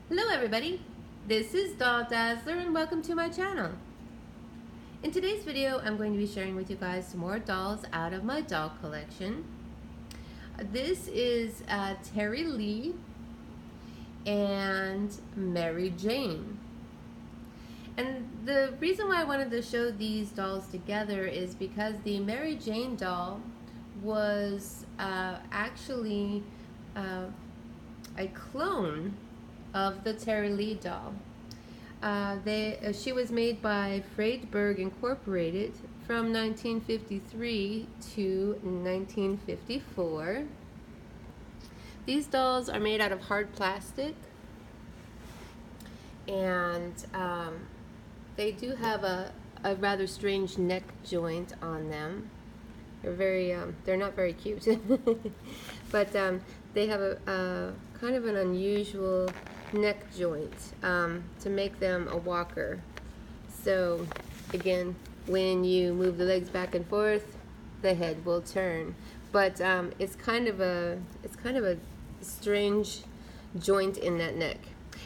Hello everybody, this is Doll Dazzler and welcome to my channel. In today's video, I'm going to be sharing with you guys some more dolls out of my doll collection. This is Terri Lee and Mary Jane. And the reason why I wanted to show these dolls together is because the Mary Jane doll was actually a clone of the Terri Lee doll. She was made by Freydberg Incorporated from 1953 to 1954. These dolls are made out of hard plastic, and they do have a rather strange neck joint on them. They're not very cute, but they have a kind of an unusual neck joint to make them a walker. So again, when you move the legs back and forth, the head will turn. But it's kind of a strange joint in that neck.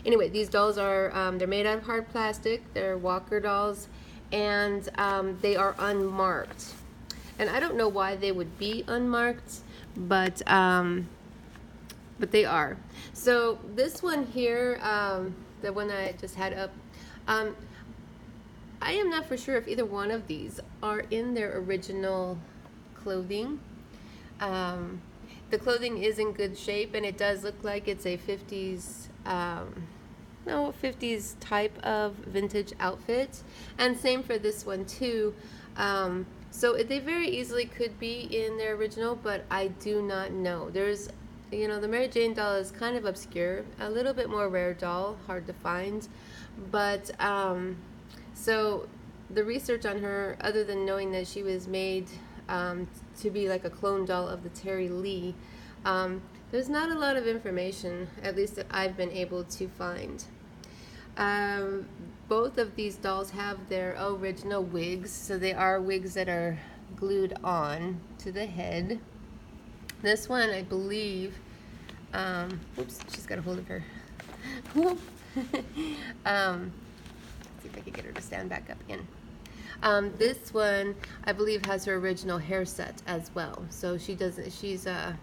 Anyway, these dolls are they're made out of hard plastic. They're walker dolls, and they are unmarked. And I don't know why they would be unmarked, but they are. So this one here, the one I just had up, I am not for sure if either one of these are in their original clothing. The clothing is in good shape, and it does look like it's a 50s 50s type of vintage outfit, and same for this one too. So they very easily could be in their original, but I do not know. There's, you know, the Mary Jane doll is kind of obscure, a little bit more rare doll, hard to find. But so the research on her, other than knowing that she was made to be like a clone doll of the Terri Lee, there's not a lot of information, at least that I've been able to find. Both of these dolls have their original wigs, so they are wigs that are glued on to the head. This one, I believe, oops, she's got a hold of her. Let's see if I can get her to stand back up again. This one, I believe, has her original hair set as well. So she doesn't, she's got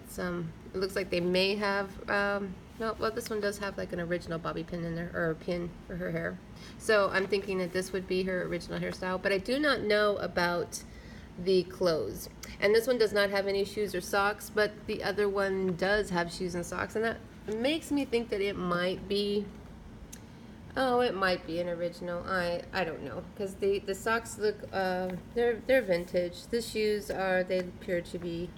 some, it looks like they may have, no, well, this one does have like an original bobby pin in there, or a pin for her hair. So I'm thinking that this would be her original hairstyle, but I do not know about the clothes. And this one does not have any shoes or socks, but the other one does have shoes and socks, and that makes me think that it might be, oh, it might be an original. I don't know, because the socks look, they're vintage. The shoes they appear to be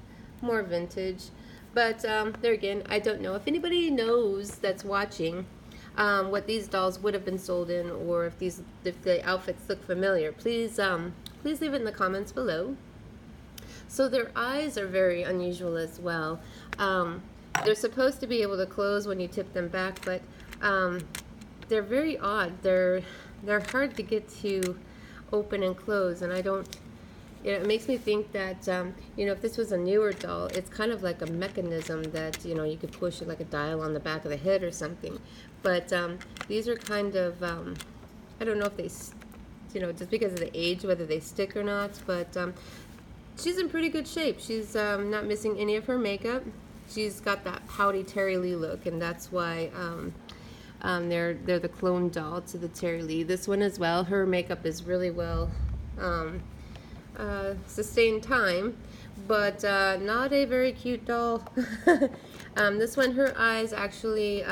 more vintage. But there again, I don't know. If anybody knows that's watching what these dolls would have been sold in, or if the outfits look familiar, please please leave it in the comments below. So their eyes are very unusual as well. They're supposed to be able to close when you tip them back, but they're very odd. They're hard to get to open and close, and I don't. It makes me think that, you know, if this was a newer doll, it's kind of like a mechanism that, you know, you could push like a dial on the back of the head or something. But these are kind of, I don't know if they, you know, just because of the age, whether they stick or not. But she's in pretty good shape. She's not missing any of her makeup. She's got that pouty Terri Lee look, and that's why they're the clone doll to the Terri Lee. This one as well, her makeup is really well sustained time, but not a very cute doll. This one, her eyes actually,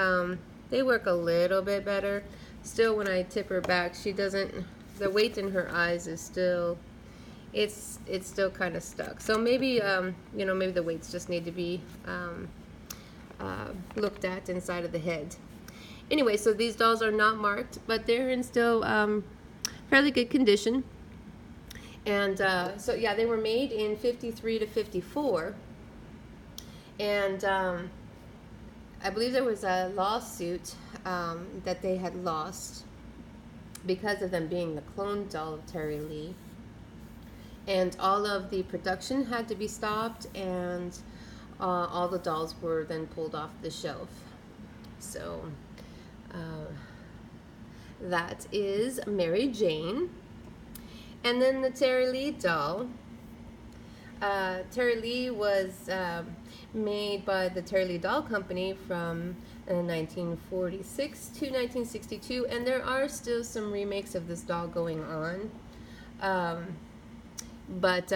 they work a little bit better. Still, when I tip her back, she doesn't, the weight in her eyes is still, it's still kind of stuck. So maybe, you know, maybe the weights just need to be looked at inside of the head. Anyway, so these dolls are not marked, but they're in still fairly good condition. And so yeah, they were made in 53 to 54, and I believe there was a lawsuit that they had lost because of them being the clone doll of Terri Lee, and all of the production had to be stopped, and all the dolls were then pulled off the shelf. So that is Mary Jane. And then the Terri Lee doll. Terri Lee was made by the Terri Lee Doll Company from 1946 to 1962, and there are still some remakes of this doll going on. But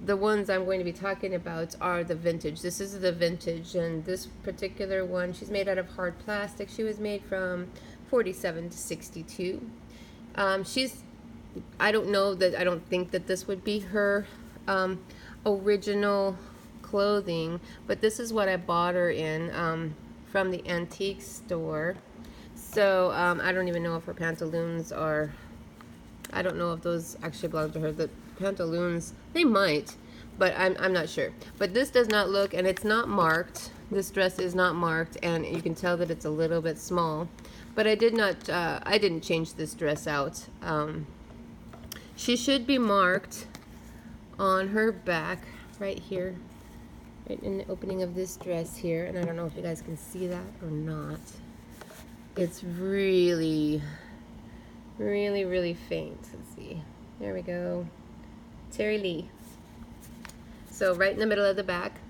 the ones I'm going to be talking about are the vintage. This is the vintage, and this particular one, she's made out of hard plastic. She was made from 47 to 62. I don't think that this would be her original clothing, but this is what I bought her in from the antique store. So I don't even know if her pantaloons are, I don't know if those actually belong to her. The pantaloons, they might, but I'm not sure. But this does not look, and it's not marked. This dress is not marked, and you can tell that it's a little bit small. But I didn't change this dress out. She should be marked on her back right here, right in the opening of this dress here. And I don't know if you guys can see that or not. It's really, really, really faint. Let's see. There we go. Terri Lee. So right in the middle of the back.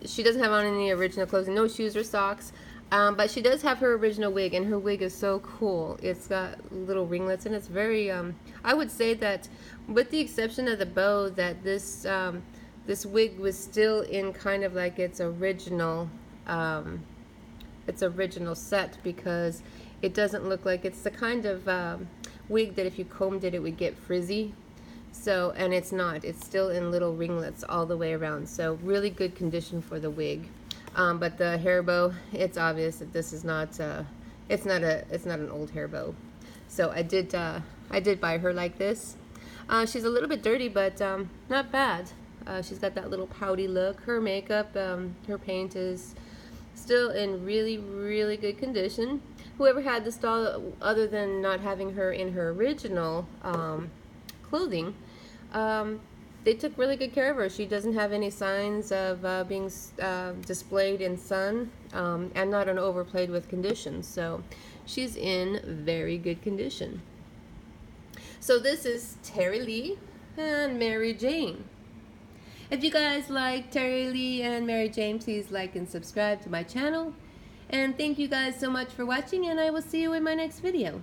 She doesn't have on any original clothing, no shoes or socks. But she does have her original wig, and her wig is so cool. It's got little ringlets, and it's very, I would say that with the exception of the bow, that this this wig was still in kind of like its original set, because it doesn't look like, it's the kind of wig that if you combed it, it would get frizzy. So, and it's not, it's still in little ringlets all the way around. So really good condition for the wig. But the hair bow, it's obvious that this is not, it's not an old hair bow. So I did buy her like this. She's a little bit dirty, but not bad. She's got that little pouty look. Her makeup, her paint is still in really, really good condition. Whoever had this doll, other than not having her in her original clothing, they took really good care of her. She doesn't have any signs of being displayed in sun, and not an overplayed with condition. So she's in very good condition. So this is Terri Lee and Mary Jane. If you guys like Terri Lee and Mary Jane, please like and subscribe to my channel. And thank you guys so much for watching, and I will see you in my next video.